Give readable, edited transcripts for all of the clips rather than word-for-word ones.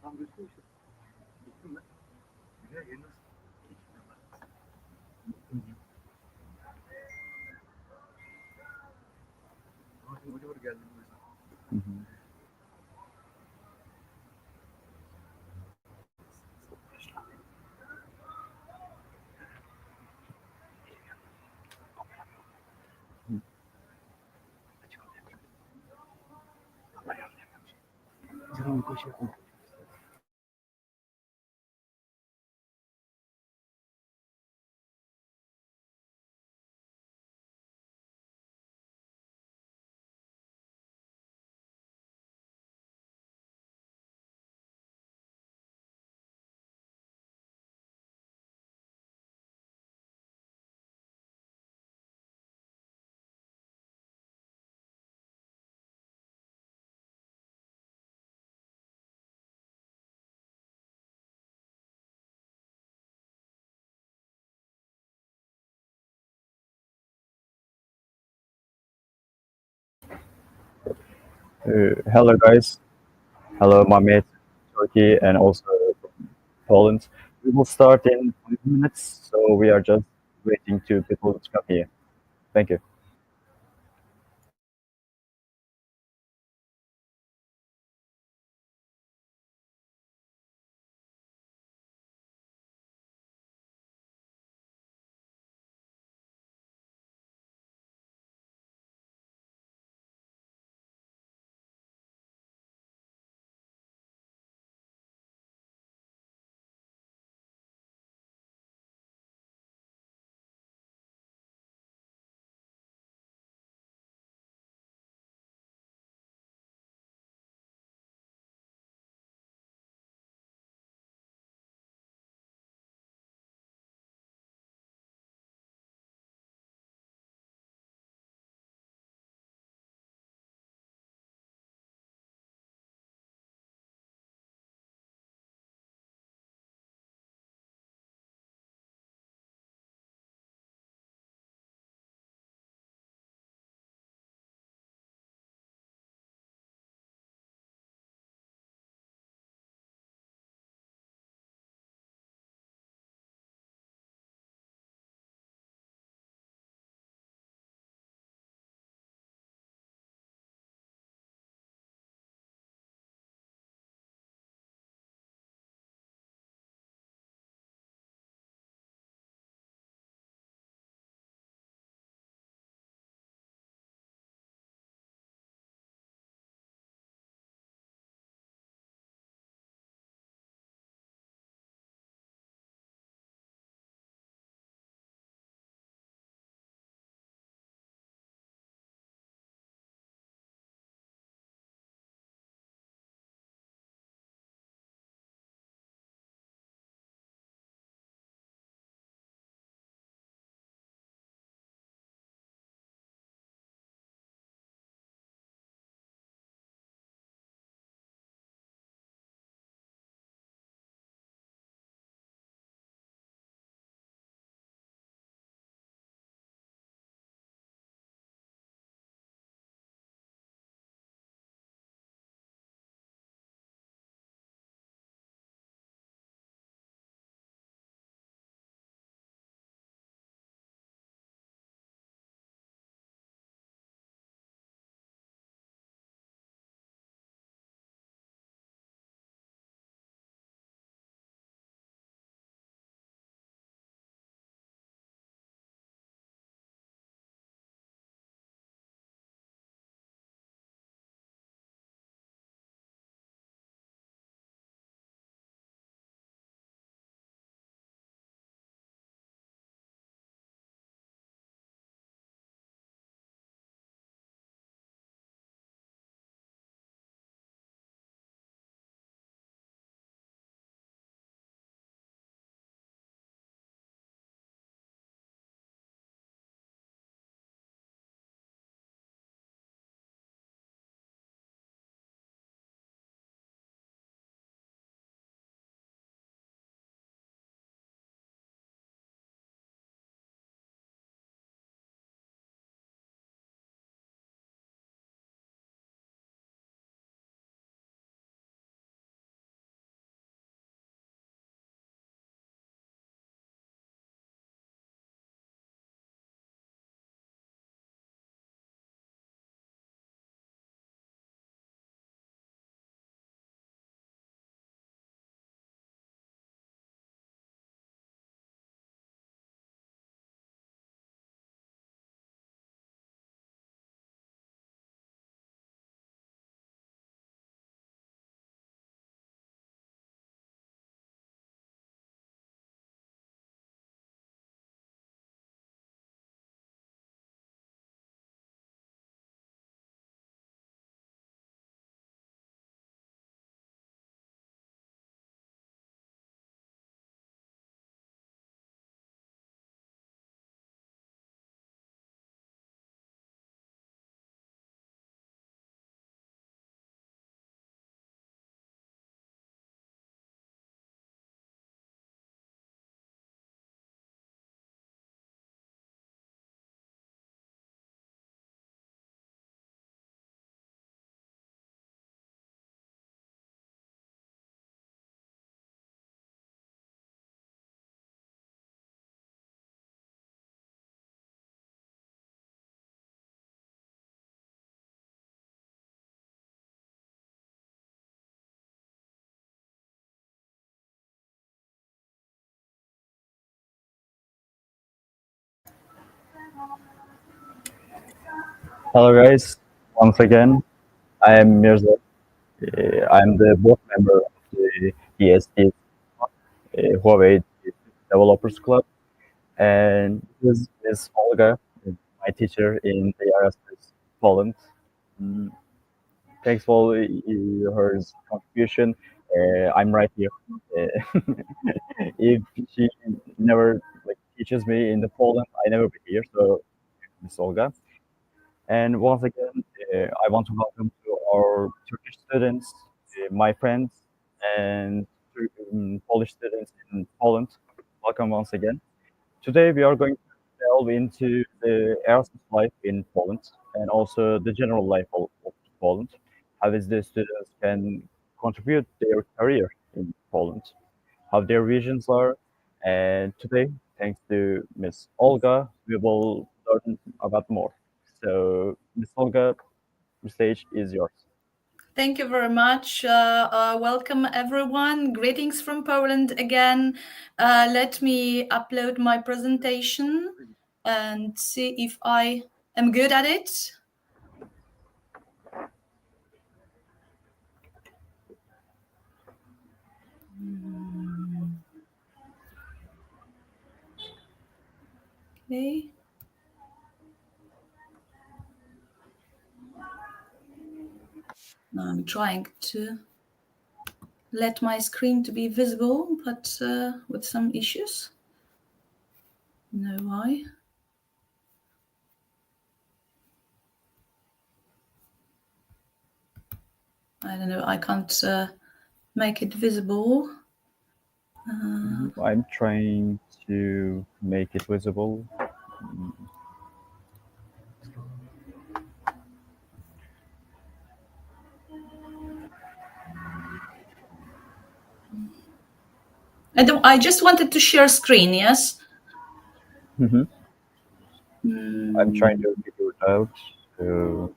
Tam gözüküyor işte. Gittim mi? Güzel yeri nasıl? Ama şimdi hoca var geldim o yüzden. Hı hı. Canım bir koşu yapma. Hello guys, hello my mate Turkey and also Poland. We will start in 5 minutes, so we are just waiting to people to come here. Thank you. Hello guys, once again, I am Mirza. I am the board member of the DSD, Huawei Developers Club, and this is Ms. Olga, my teacher in the Erasmus Poland. Mm, Thanks for her contribution. I'm right here. Uh, if she never teaches me in the Poland, I never be here. So, Ms. Olga. And once again, I want to welcome to our Turkish students, my friends, and Polish students in Poland. Welcome once again. Today we are going to delve into the Erasmus life in Poland and also the general life of Poland. How is the students can contribute their career in Poland, how their visions are. And today, thanks to Miss Olga, we will learn about more. So, Miss Olga, the stage is yours. Thank you very much. Welcome, everyone. Greetings from Poland again. Let me upload my presentation and see if I am good at it. Okay. I'm trying to let my screen to be visible, but with some issues. No why. I don't know. I can't make it visible. I'm trying to make it visible. I just wanted to share screen. Yes. I'm trying to figure it out. So,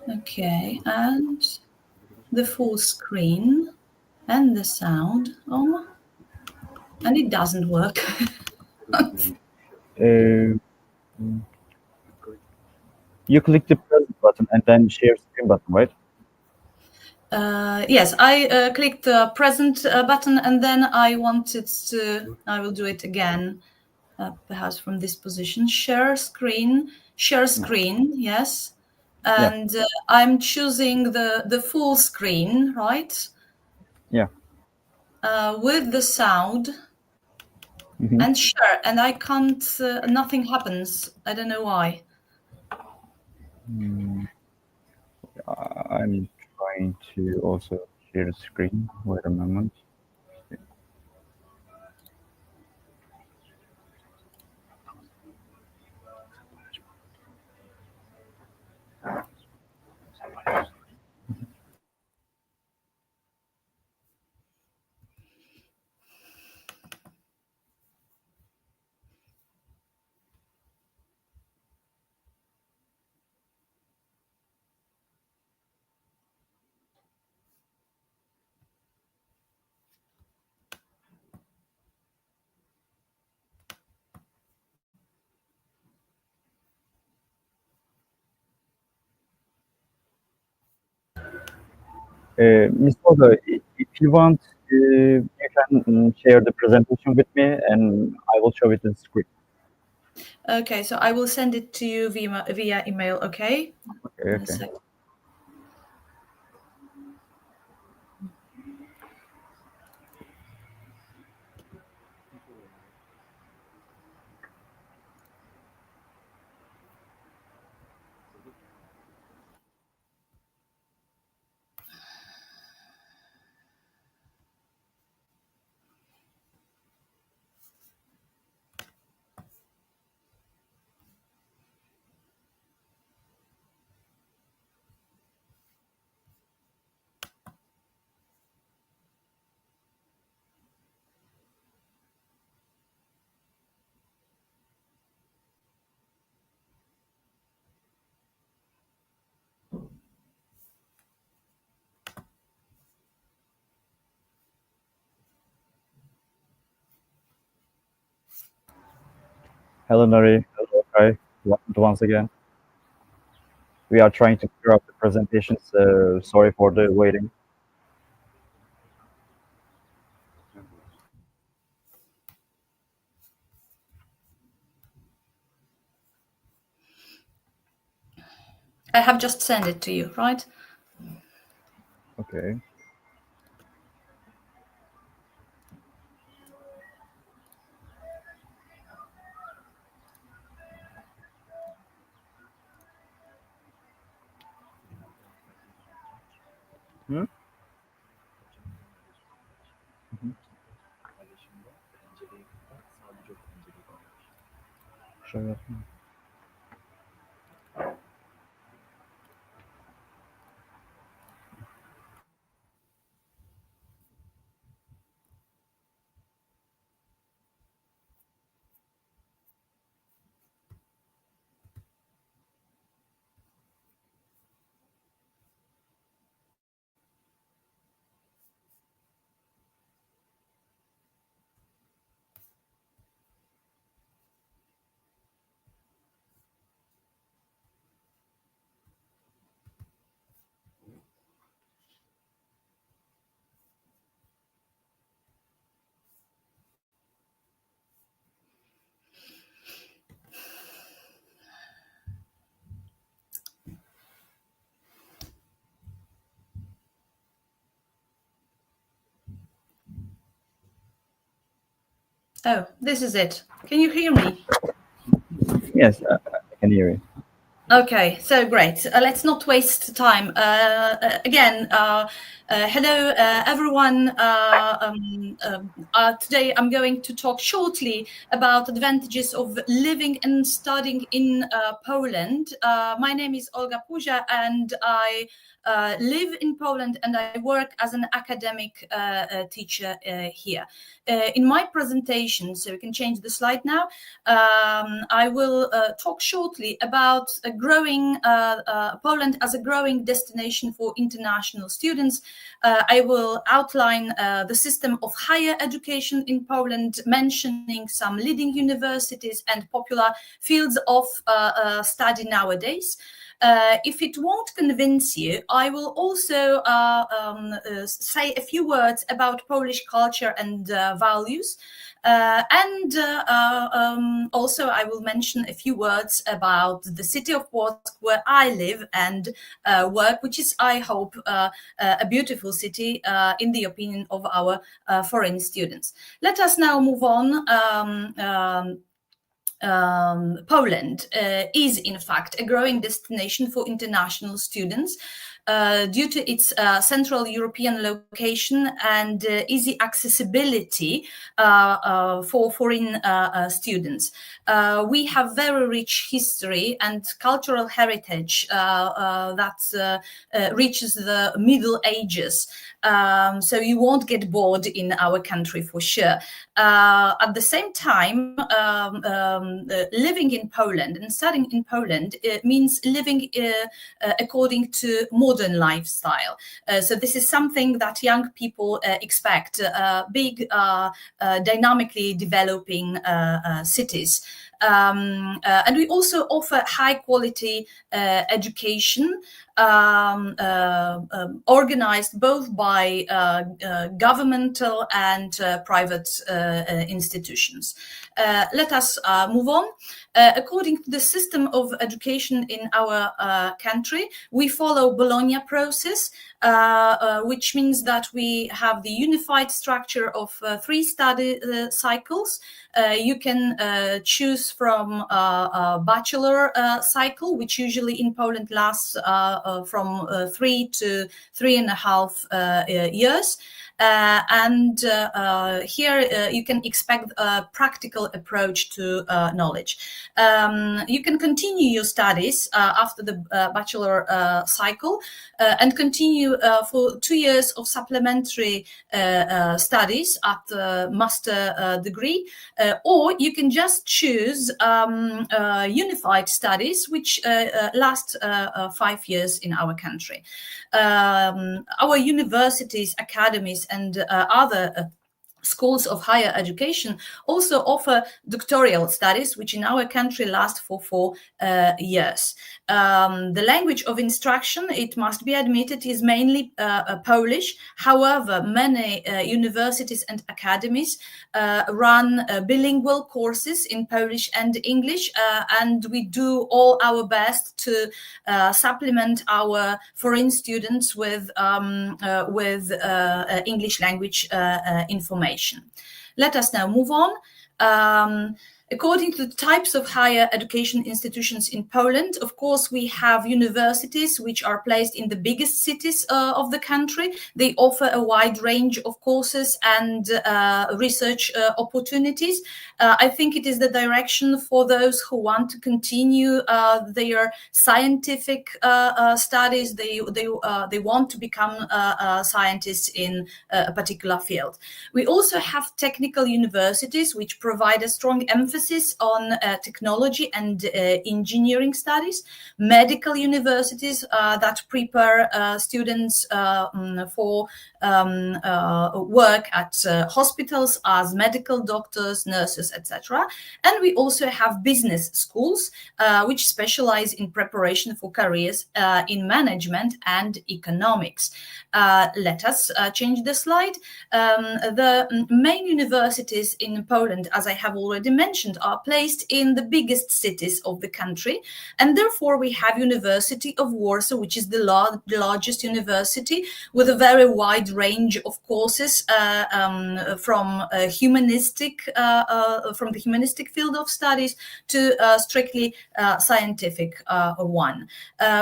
Okay, and the full screen and the sound on, and it doesn't work. you click the present button and then share screen button, right? Yes, I clicked the present button and then I will do it again, perhaps from this position. Share screen, yes. And I'm choosing the full screen, right? Yeah. With the sound and share, and I can't, nothing happens. I don't know why. I'm trying to also share the screen. Wait a moment. Ms. Olga, if you want, you can share the presentation with me and I will show it on the screen. Okay, so I will send it to you via email, okay? Okay, In a okay. sec. Hello, Nuri. Hello, Kai. Once again. We are trying to clear up the presentation, so sorry for the waiting. I have just sent it to you, right? Okay. Hmm? Şöyle yapayım. Oh, this is it. Can you hear me? Yes, I can hear you. Okay, so great. Let's not waste time. Again, hello, everyone. Today I'm going to talk shortly about advantages of living and studying in Poland. My name is Olga Puzia, and I live in Poland, and I work as an academic teacher here. In my presentation, so we can change the slide now, I will talk shortly about growing Poland as a growing destination for international students. I will outline the system of higher education in Poland, mentioning some leading universities and popular fields of study nowadays. If it won't convince you, I will also say a few words about Polish culture and values. Also, I will mention a few words about the city of Płock, where I live and work, which is, I hope, a beautiful city in the opinion of our foreign students. Let us now move on. Poland is, in fact, a growing destination for international students due to its Central European location and easy accessibility for foreign students. We have very rich history and cultural heritage that reaches the Middle Ages. So you won't get bored in our country for sure. At the same time, living in Poland and studying in Poland means living according to modern lifestyle. So this is something that young people expect, big, dynamically developing cities. And we also offer high quality education organized both by governmental and private institutions. Let us move on. According to the system of education in our country, we follow Bologna process, which means that we have the unified structure of 3 study cycles. You can choose from a bachelor cycle, which usually in Poland lasts from 3 to 3.5 years. Here you can expect a practical approach to knowledge. You can continue your studies after the bachelor cycle and continue for 2 years of supplementary studies at the master degree, or you can just choose unified studies, which last 5 years in our country. Our universities, academies, and other schools of higher education also offer doctoral studies, which in our country last for 4 years. The language of instruction, it must be admitted, is mainly Polish. However, many universities and academies run bilingual courses in Polish and English, and we do all our best to supplement our foreign students with English language information. Let us now move on. According to the types of higher education institutions in Poland, of course, we have universities which are placed in the biggest cities of the country. They offer a wide range of courses and research opportunities. I think it is the direction for those who want to continue their scientific studies. They want to become scientists in a particular field. We also have technical universities which provide a strong emphasis on technology and engineering studies, medical universities that prepare students for work at hospitals as medical doctors, nurses, etc. And we also have business schools which specialize in preparation for careers in management and economics. Let us change the slide. The main universities in Poland, as I have already mentioned, are placed in the biggest cities of the country, and therefore we have University of Warsaw, which is the largest university with a very wide range of courses from the humanistic field of studies to strictly scientific one.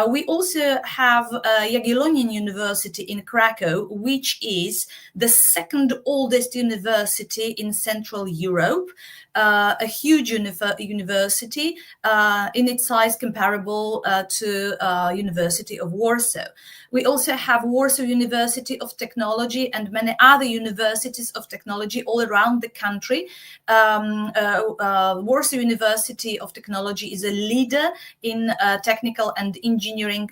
We also have Jagiellonian University in Krakow, which is the second oldest university in Central Europe. A huge university in its size comparable to University of Warsaw. We also have Warsaw University of Technology and many other universities of technology all around the country. Warsaw University of Technology is a leader in technical and engineering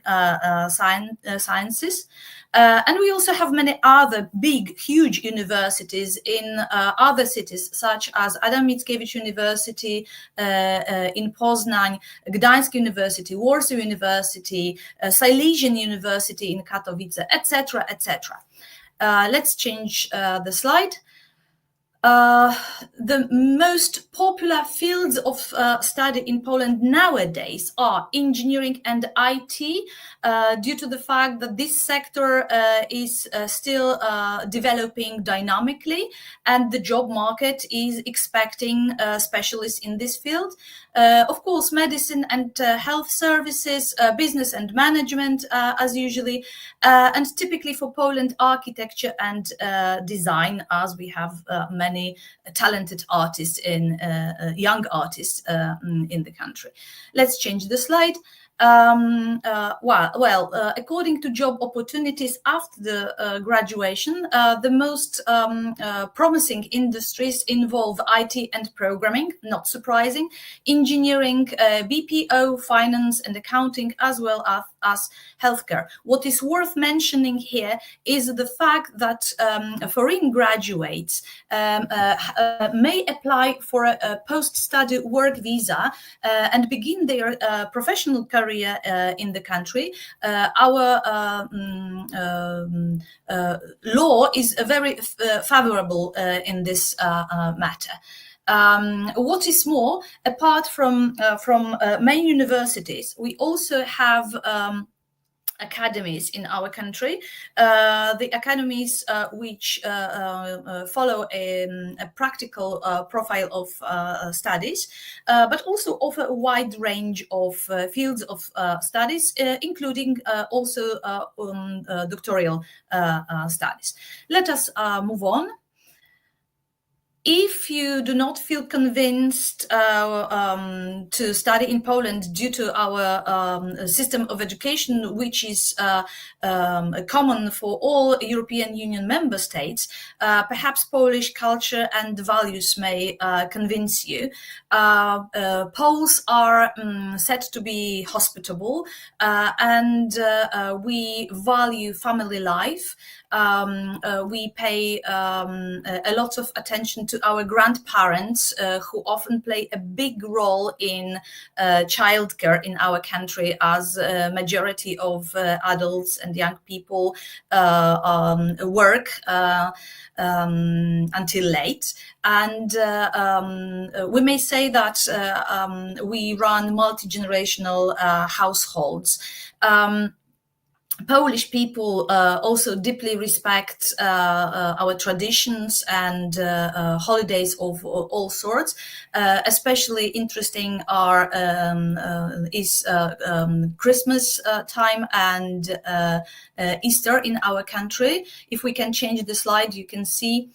sciences. And we also have many other big, huge universities in other cities, such as Adam Mickiewicz University in Poznań, Gdańsk University, Warsaw University, Silesian University in Katowice, etc., etc. Let's change the slide. The most popular fields of study in Poland nowadays are engineering and IT, due to the fact that this sector is still developing dynamically, and the job market is expecting specialists in this field. Of course, medicine and health services, business and management, as usually, and typically for Poland, architecture and design, as we have many talented artists in young artists in the country. Let's change the slide. According to job opportunities after the graduation, the most promising industries involve IT and programming, not surprising, engineering, BPO, finance and accounting, as well as healthcare. What is worth mentioning here is the fact that foreign graduates may apply for a post-study work visa and begin their professional career in the country. Our law is very favorable in this matter. What is more, apart from main universities, we also have academies in our country, the academies which follow a practical profile of studies, but also offer a wide range of fields of studies, including also doctoral studies. Let us move on. If you do not feel convinced to study in Poland due to our system of education, which is common for all European Union member states, perhaps Polish culture and values may convince you. Poles are said to be hospitable, and we value family life. We pay a lot of attention to our grandparents, who often play a big role in childcare in our country, as a majority of adults and young people work until late. And we may say that we run multi-generational households. Polish people also deeply respect our traditions and holidays of all sorts. Especially interesting is Christmas time and Easter in our country. If we can change the slide, you can see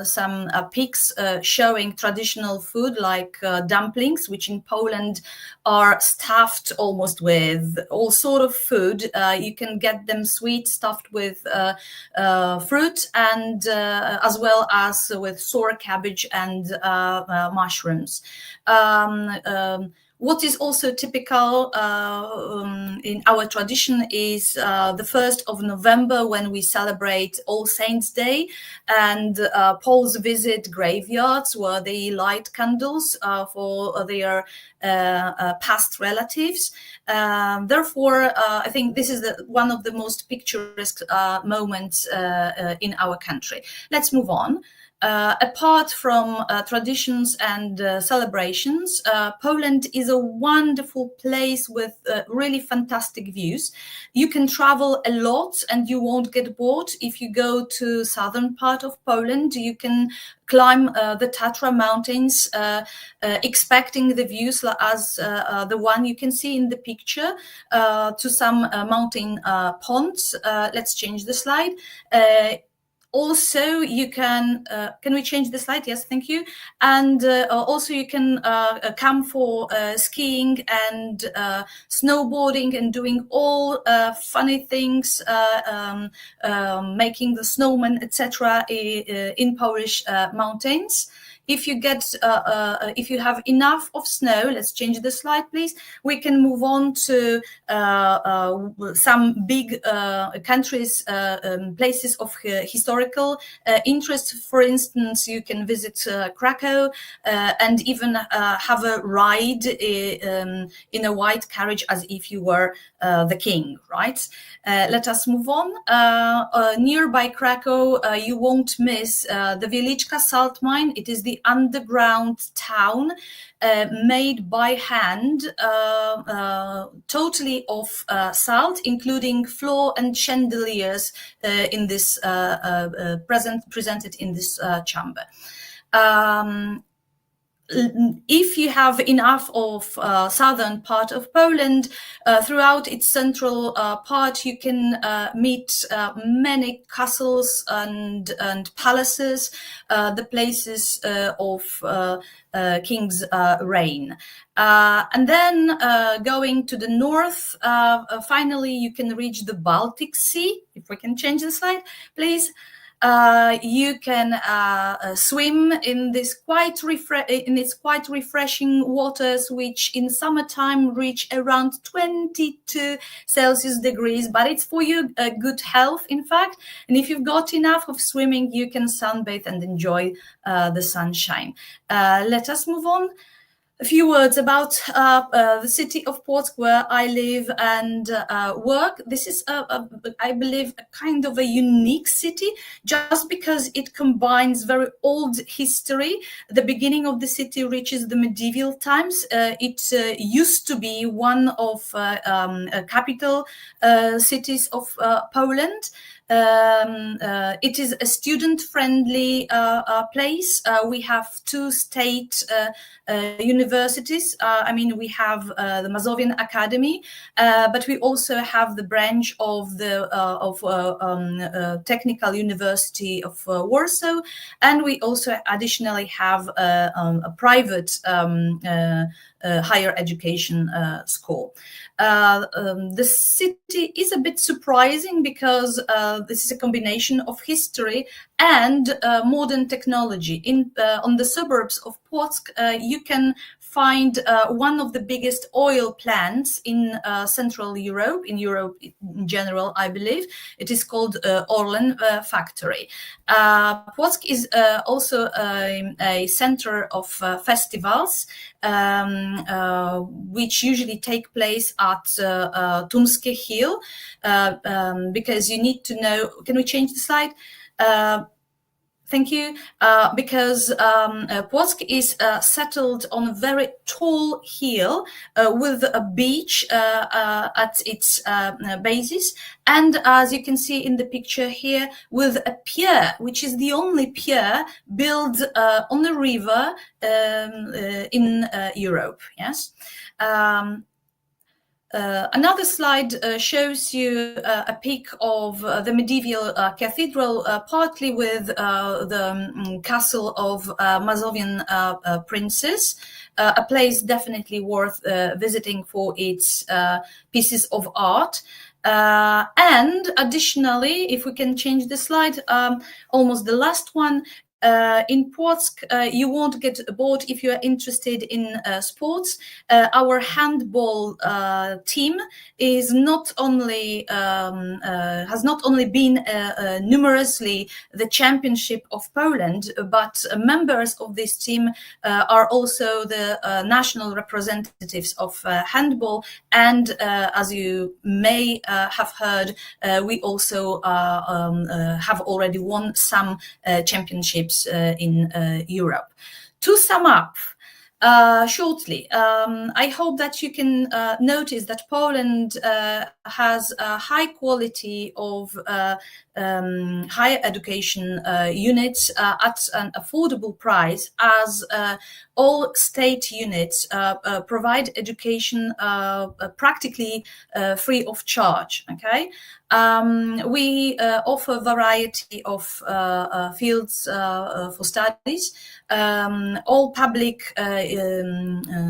some pics showing traditional food like dumplings, which in Poland are stuffed almost with all sort of food. You can get them sweet, stuffed with fruit, and as well as with sour cabbage and mushrooms. What is also typical in our tradition is the 1st of November, when we celebrate All Saints' Day, and Poles visit graveyards where they light candles for their past relatives. Therefore, I think this is one of the most picturesque moments in our country. Let's move on. Apart from traditions and celebrations, Poland is a wonderful place with really fantastic views. You can travel a lot and you won't get bored. If you go to southern part of Poland, you can climb the Tatra mountains, expecting the views as the one you can see in the picture, to some mountain ponds. Let's change the slide. Also, you can we change the slide? Yes, thank you. And also you can come for skiing and snowboarding and doing all funny things, making the snowman, etc. in Polish mountains. If you if you have enough of snow, let's change the slide, please. We can move on to some big countries, places of historical interest. For instance, you can visit Krakow and even have a ride in a white carriage as if you were the king, right? Let us move on. Nearby Krakow, you won't miss the Wieliczka salt mine. It is the underground town made by hand, totally of salt, including floor and chandeliers in this presented in this chamber. If you have enough of southern part of Poland, throughout its central part, you can meet many castles and palaces, the places of king's reign. And then going to the north, finally you can reach the Baltic Sea. If we can change the slide, please. You can swim in this quite refreshing waters, which in summertime reach around 22 Celsius degrees, but it's for your good health, in fact. And if you've got enough of swimming, you can sunbathe and enjoy the sunshine. Let us move on. A few words about the city of Płock, where I live and work. This is, I believe, a kind of a unique city, just because it combines very old history. The beginning of the city reaches the medieval times. It used to be one of capital cities of Poland. It is a student-friendly place. We have 2 state universities. I mean, we have the Mazovian Academy, but we also have the branch of the Technical University of Warsaw, and we also additionally have a private higher education school. The city is a bit surprising because this is a combination of history and modern technology. On the suburbs of Płock, you can find one of the biggest oil plants in Central Europe, in Europe in general, I believe. It is called Orlen factory. Płock is also a center of festivals, which usually take place at Tumskie Hill, because you need to know. Can we change the slide? Thank you. Because Płock is settled on a very tall hill with a beach at its basis, and as you can see in the picture here, with a pier, which is the only pier built on a river in Europe. Yes. Another slide shows you a pic of the medieval cathedral, partly with the castle of Mazovian princes, a place definitely worth visiting for its pieces of art. And additionally, if we can change the slide, almost the last one, in Płock, you won't get bored if you are interested in sports. Our handball team is not only has not only been numerously the championship of Poland, but members of this team are also the national representatives of handball. And as you may have heard, we also have already won some championships in Europe. To sum up shortly, I hope that you can notice that Poland has a high quality of higher education units at an affordable price, as all state units provide education practically free of charge. Okay, we offer a variety of fields for studies. All public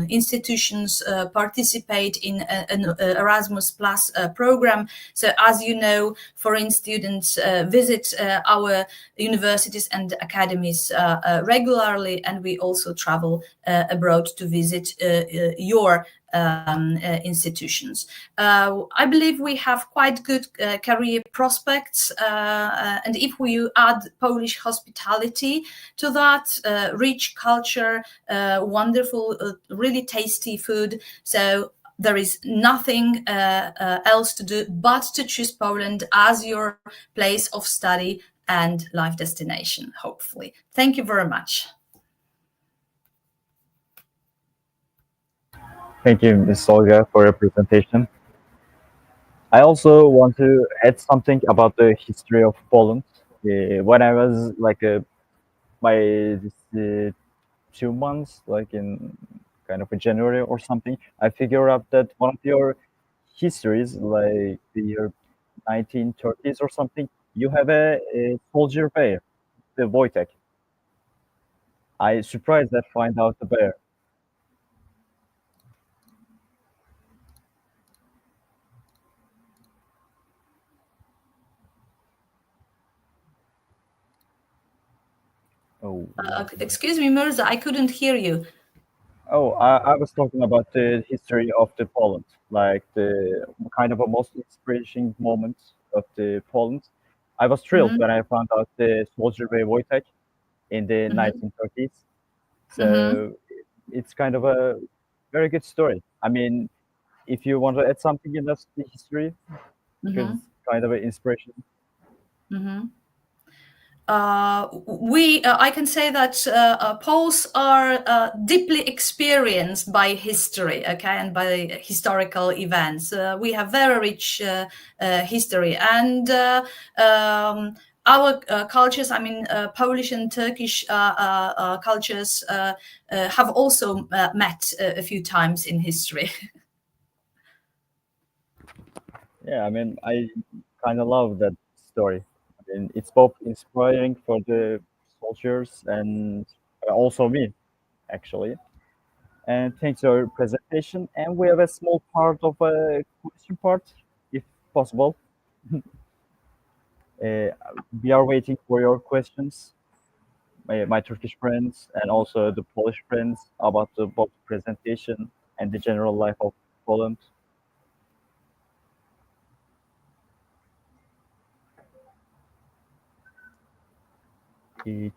institutions participate in an Erasmus Plus program. So, as you know, foreign students visit our universities and academies regularly, and we also travel abroad to visit your institutions. I believe we have quite good career prospects, and if we add Polish hospitality to that, rich culture, wonderful, really tasty food, so there is nothing else to do but to choose Poland as your place of study and life destination, hopefully. Thank you very much. Thank you, Ms. Olga, for your presentation. I also want to add something about the history of Poland. When I was like by 2 months, like in kind of a January or something, I figured out that one of your histories, like the year 1930s or something, you have a soldier bear, the Wojtek. I surprised that find out the bear. Oh, Excuse me, Mirza, I couldn't hear you. oh, I was talking about the history of the Poland, like the kind of a most inspiring moment of the Poland. I was thrilled when I found out the soldier bear Wojtek in the 1930s. So it's kind of a very good story. I mean, if you want to add something in the history, because it's kind of an inspiration. I can say that Poles are deeply experienced by history, okay, and by historical events. We have very rich history, and our cultures, I mean, Polish and Turkish cultures have also met a few times in history. Yeah, I mean, I kind of love that story. I mean, it's both inspiring for the soldiers and also me, actually. And thanks for your presentation. And we have a small part of a question part, if possible. Uh, we are waiting for your questions, my Turkish friends and also the Polish friends, about the both presentation and the general life of Poland.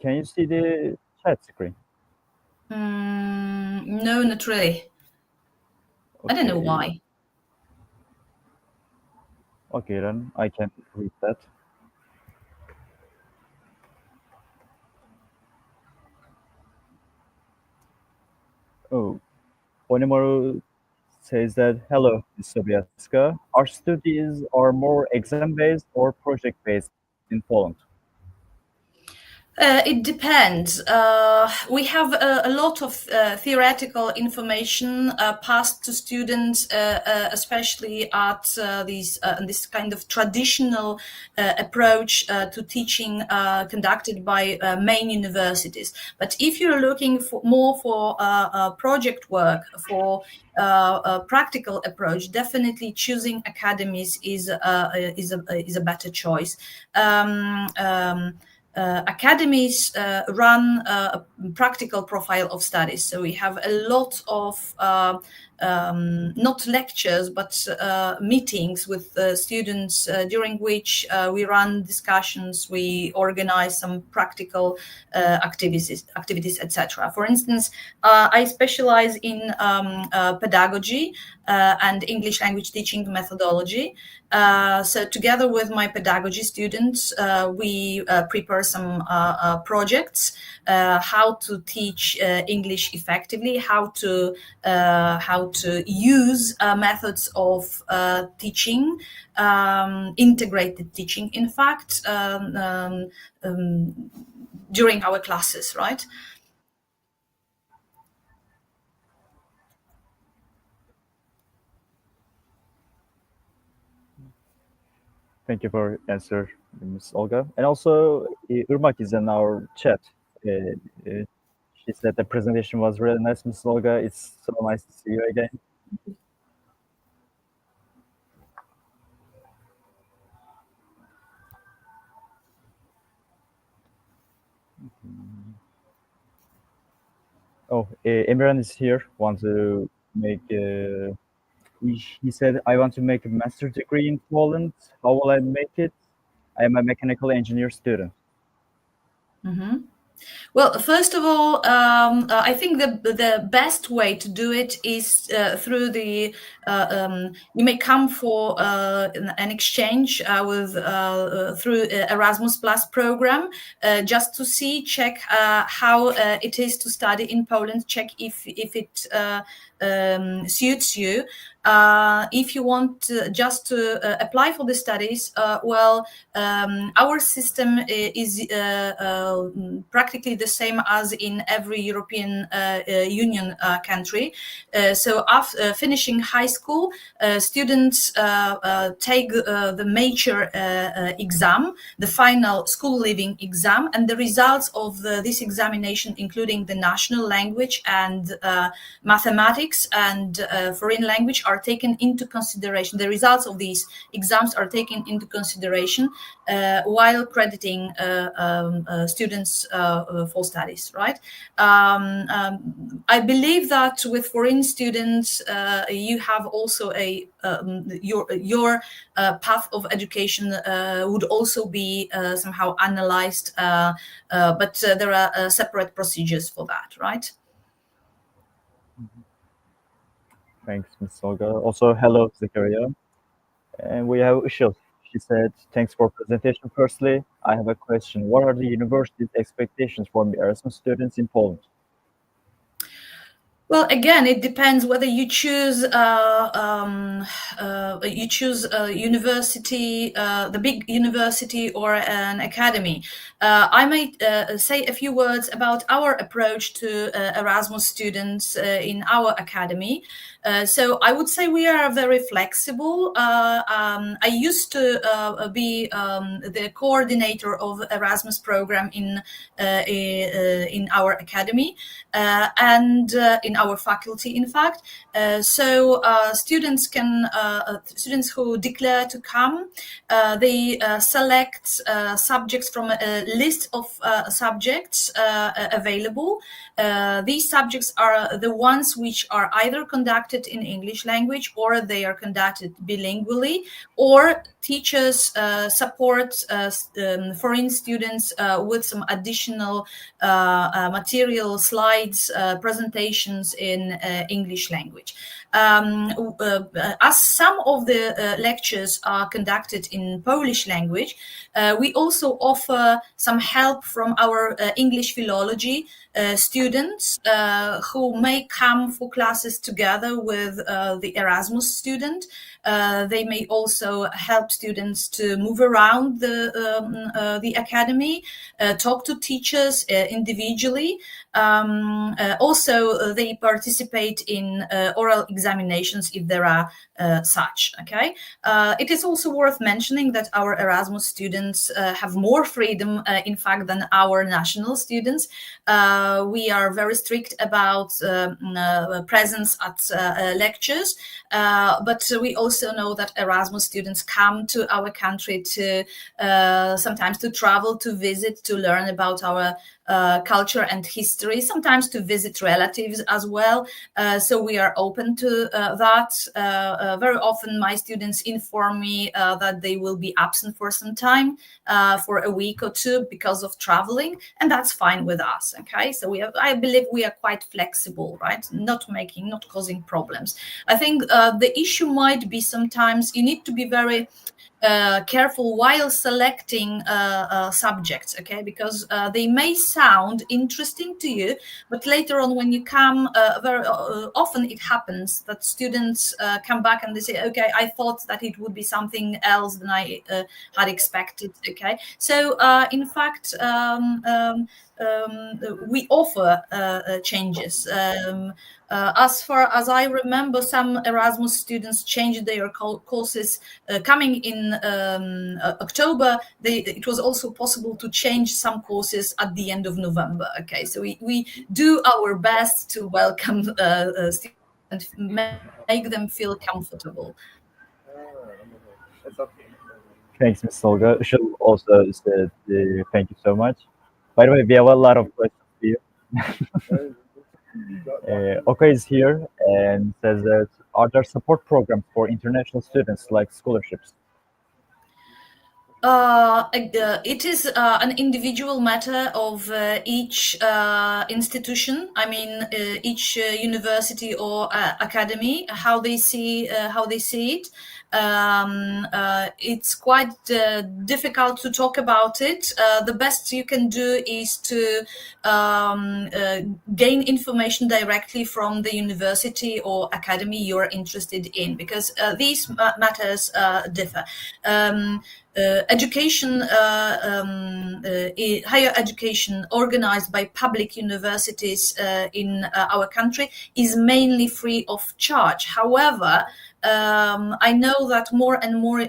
Can you see the chat screen? No, not really. I don't know Okay. why. Okay, then I can read that. Oh, Onimaru says that, hello, Ms. Sobieska. Our studies are more exam-based or project-based in Poland? It depends. We have a lot of theoretical information passed to students, especially at this kind of traditional approach to teaching conducted by main universities. But if you're looking for more for project work, for a practical approach, definitely choosing academies is a better choice. Academies run a practical profile of studies. So we have a lot of not lectures, but meetings with students during which we run discussions, we organize some practical activities, etc. For instance, I specialize in pedagogy and English language teaching methodology. So together with my pedagogy students, we prepare some projects, how to teach English effectively, how to use methods of teaching, integrated teaching, in fact, during our classes, right? Thank you for your answer, Ms. Olga. And also, Irmak is in our chat. Uh, she said the presentation was really nice, Ms. Olga. It's so nice to see you again. Oh, Emirhan is here. Want to make? He said, "I want to make a master's degree in Poland. How will I make it? I am a mechanical engineer student." Mm-hmm. Well, first of all, I think the best way to do it is through the. You may come for an exchange with through Erasmus Plus program, just to check how it is to study in Poland. Check if it suits you. If you want just to apply for the studies, our system is practically the same as in every European Union country. So after finishing high school, students take the major exam, the final school leaving exam, and the results of this examination, including the national language and mathematics and foreign language, are taken into consideration. The results of these exams are taken into consideration while crediting students for studies, right? I believe that with foreign students, you have also your path of education would also be somehow analyzed, but there are separate procedures for that, right? Thanks, Ms. Olga. Also, hello, Zakaria. And we have Ishil. she said, thanks for presentation. Firstly, I have a question. What are the university's expectations from the Erasmus students in Poland? Well, again, it depends whether you choose university, the big university, or an academy. I might say a few words about our approach to Erasmus students in our academy. So I would say we are very flexible. I used to be the coordinator of Erasmus program in our academy and in our faculty, in fact. So students who declare to come, they select subjects from a list of subjects available. These subjects are the ones which are either conducted in English language, or they are conducted bilingually, or teachers support foreign students with some additional material, slides, presentations in English language. As some of the lectures are conducted in Polish language, we also offer some help from our English philology students who may come for classes together with the Erasmus student. They may also help students to move around the academy, talk to teachers individually. Also, they participate in oral examinations if there are such. Okay, it is also worth mentioning that our Erasmus students have more freedom, in fact, than our national students. We are very strict about presence at lectures, but we also know that Erasmus students come to our country to sometimes to travel, to visit, to learn about our culture and history, sometimes to visit relatives as well. So we are open to that. Very often my students inform me that they will be absent for some time, for a week or two, because of traveling, and that's fine with us. Okay, so I believe we are quite flexible, right? Not causing problems. I think the issue might be sometimes you need to be very careful while selecting subjects, okay, because they may sound interesting to you, but later on when you come, very often it happens that students come back and they say, okay, I thought that it would be something else than I had expected. Okay, so in fact we offer changes. As far as I remember, some Erasmus students changed their courses coming in October. It was also possible to change some courses at the end of November. Okay, so we do our best to welcome students and make them feel comfortable. That's okay. Thanks, Ms. Olga. Should also said thank you so much. By the way, we have a lot of questions for you. Oka is here and says that are there support programs for international students like scholarships? It is an individual matter of each institution. I mean, each university or academy, how they see it. It's quite difficult to talk about it. The best you can do is to gain information directly from the university or academy you're interested in, because these matters differ. Education, higher education organized by public universities in our country is mainly free of charge. However, I know that more and more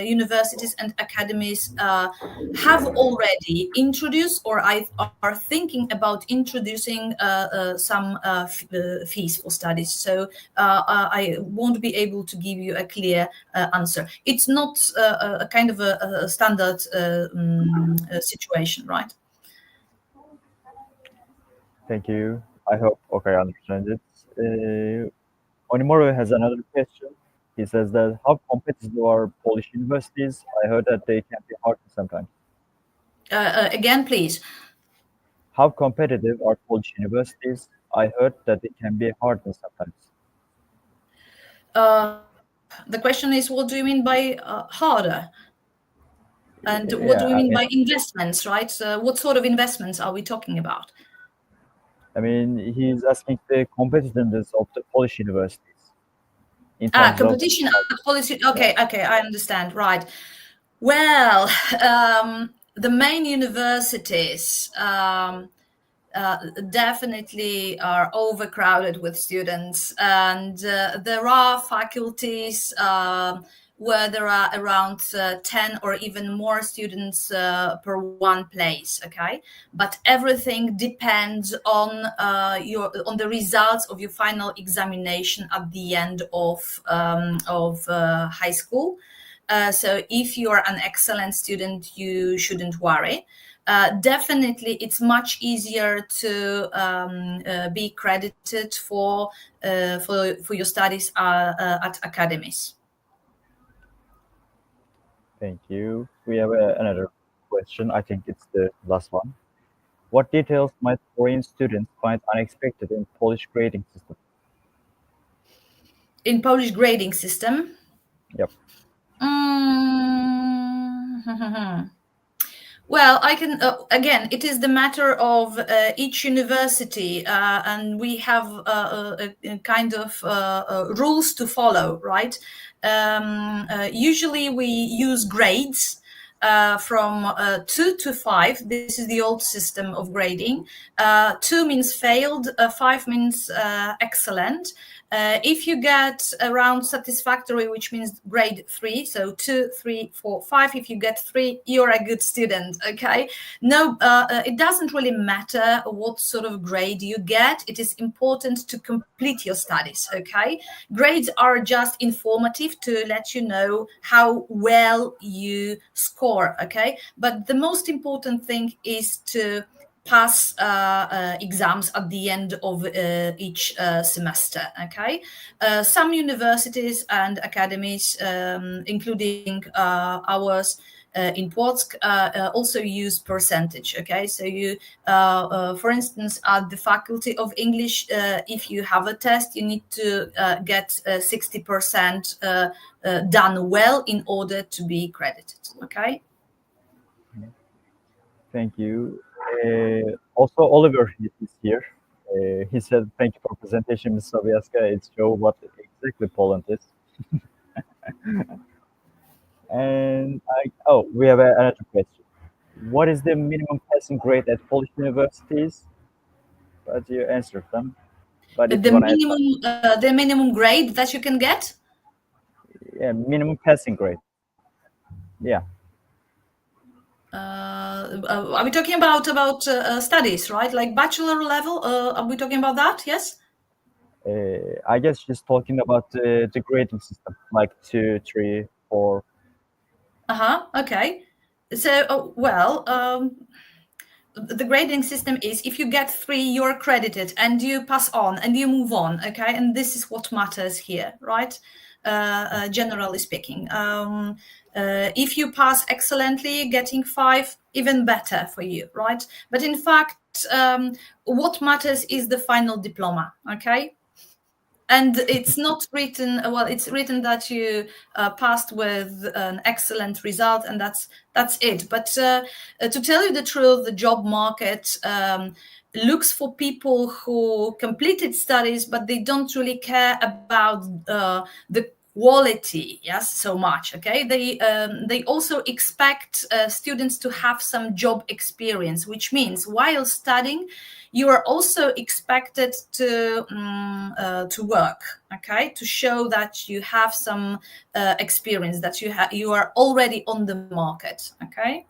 universities and academies have already introduced or are thinking about introducing some fees for studies. So I won't be able to give you a clear answer. It's not a kind of a standard situation, right? Thank you. I hope Oka understands it. Onimoro has another question. He says that how competitive are Polish universities? I heard that they can be hard sometimes. Again, please. How competitive are Polish universities? I heard that they can be hard sometimes. The question is, what do you mean by harder? And what do Yeah, we I mean mean, by investments, right? So what sort of investments are we talking about? he's asking the competitiveness of the Polish universities in terms of, Competition policy. yeah. Okay, I understand. Right. Well, the main universities definitely are overcrowded with students, and there are faculties where there are around 10 or even more students per one place. Okay, but everything depends on the results of your final examination at the end of high school. So if you're an excellent student, you shouldn't worry. Definitely, it's much easier to be credited for your studies at academies. Thank you. We have another question. I think it's the last one. What details might foreign students find unexpected in Polish grading system? In Polish grading system. Yep. Well, I can again. It is the matter of each university, and we have a kind of rules to follow, right? Usually, we use grades. From 2 to 5. This is the old system of grading. 2 means failed, 5 means excellent. If you get around satisfactory, which means grade 3, so 2, 3, 4, 5. If you get 3, you're a good student. Okay. No, it doesn't really matter what sort of grade you get. It is important to complete your studies. Okay. Grades are just informative to let you know how well you score. Okay. But the most important thing is to pass exams at the end of each semester. Okay, some universities and academies, including ours in Płock, also use percentage. Okay, so you, for instance, at the Faculty of English, if you have a test, you need to get 60% done well in order to be credited. Okay. Thank you. Also, Oliver is here. He said, "Thank you for presentation, Ms. Sobieska. It shows what exactly Poland is." And we have another question. What is the minimum passing grade at Polish universities? But you answered them. But if you want to add, The minimum grade that you can get. yeah, minimum passing grade. Yeah. Are we talking about studies, right? Like bachelor level? Are we talking about that? Yes. I guess she's talking about the grading system, like 2, 3, 4. Okay. So, the grading system is if you get 3, you're credited and you pass on and you move on. Okay, and this is what matters here, right? Generally speaking, if you pass excellently, getting 5, even better for you, right? But in fact, what matters is the final diploma. Okay. And it's not written, well, it's written that you passed with an excellent result, and that's it. But to tell you the truth, the job market looks for people who completed studies, but they don't really care about the quality, yes, so much. Okay, they also expect students to have some job experience, which means while studying, you are also expected to work. Okay, to show that you have some experience, that you are already on the market. Okay.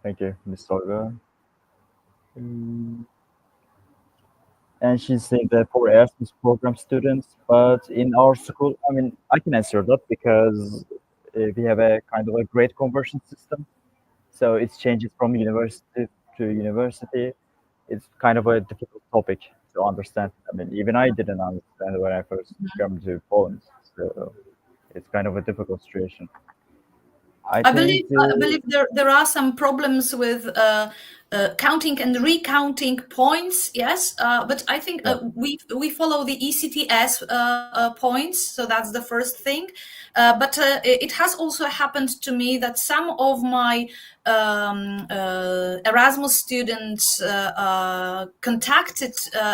Thank you, Ms. Olga. And she said that for Erasmus program students, but in our school, I can answer that because we have a kind of a grade conversion system. So it changes from university to university. It's kind of a difficult topic to understand. Even I didn't understand when I first came to Poland. So it's kind of a difficult situation. I believe think there are some problems with counting and recounting points, yes, but I think we follow the ECTS points, so that's the first thing. But it has also happened to me that some of my Erasmus students contacted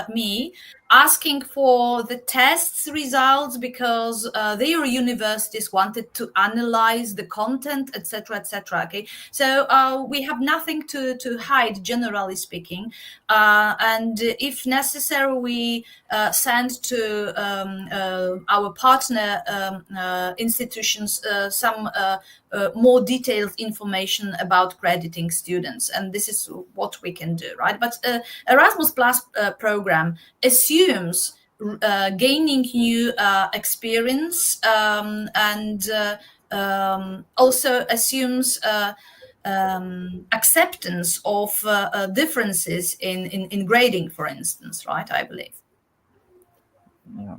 me asking for the tests results because their universities wanted to analyze the content, etc., etc. Okay, so we have nothing to hide, generally speaking, and if necessary, we send to our partner institutions some more detailed information about crediting students, and this is what we can do, right? But Erasmus Plus program assumes gaining new experience and also assumes acceptance of differences in grading, for instance, right? I believe. Yeah.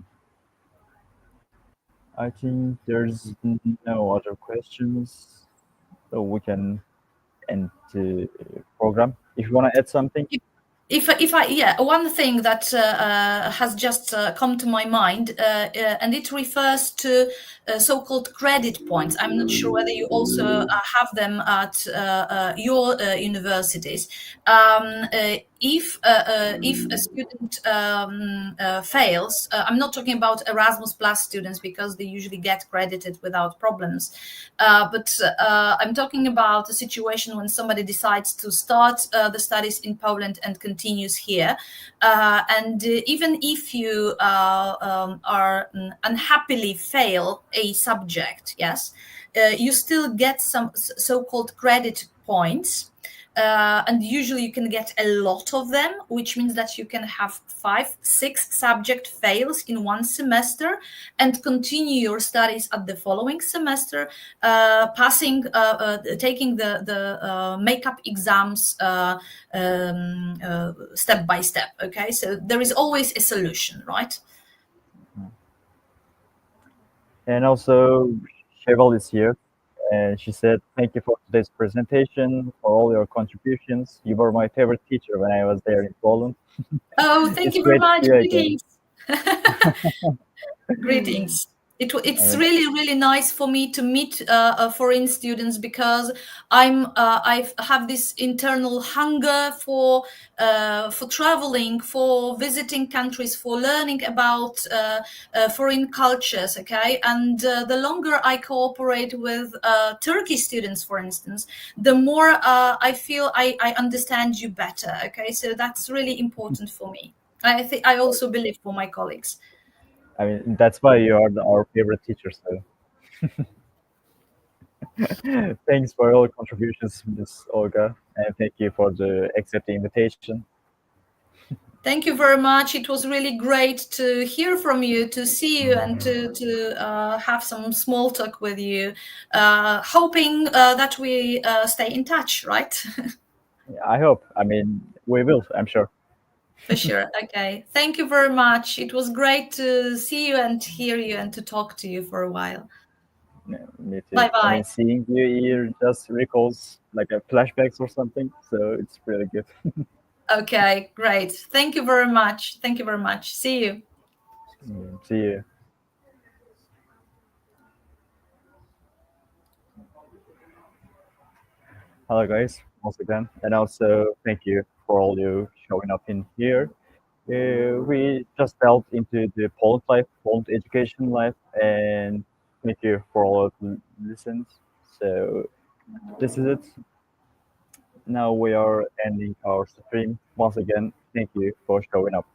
I think there's no other questions, so we can end the program. If you want to add something. If I yeah, one thing that has just come to my mind, and it refers to so-called credit points. I'm not sure whether you also have them at your universities. If a student fails, I'm not talking about Erasmus Plus students because they usually get credited without problems, but I'm talking about a situation when somebody decides to start the studies in Poland and continues here, and even if you are unhappily fail a subject, yes, you still get some so-called credit points. And usually you can get a lot of them, which means that you can have 5-6 subject fails in one semester and continue your studies at the following semester, taking the makeup exams step by step. Okay, so there is always a solution, right? And also, Cheval is here, and she said, "Thank you for today's presentation, for all your contributions. You were my favorite teacher when I was there in Poland." Oh, thank you very much. Greetings. Greetings. It's really nice for me to meet foreign students because I have this internal hunger for traveling, for visiting countries, for learning about foreign cultures. Okay, and the longer I cooperate with Turkish students, for instance, the more I feel I understand you better. Okay, so that's really important for me. I also believe for my colleagues. I mean, that's why you are our favorite teacher. So, thanks for all contributions, Ms. Olga, and thank you for accepting the invitation. Thank you very much. It was really great to hear from you, to see you, and to have some small talk with you. Hoping that we stay in touch, right? I hope. I mean, we will, I'm sure. For sure. Okay. Thank you very much. It was great to see you and hear you and to talk to you for a while. Yeah, me too. Bye-bye. I mean, seeing you here just recalls like a flashbacks or something, so it's really good. Okay, great. Thank you very much. Thank you very much. See you. See you. Hello, guys, once again, and also thank you for all you showing up in here. We just delved into the Poland life, Poland education life, and thank you for all of listens. So this is it. Now we are ending our stream. Once again, thank you for showing up.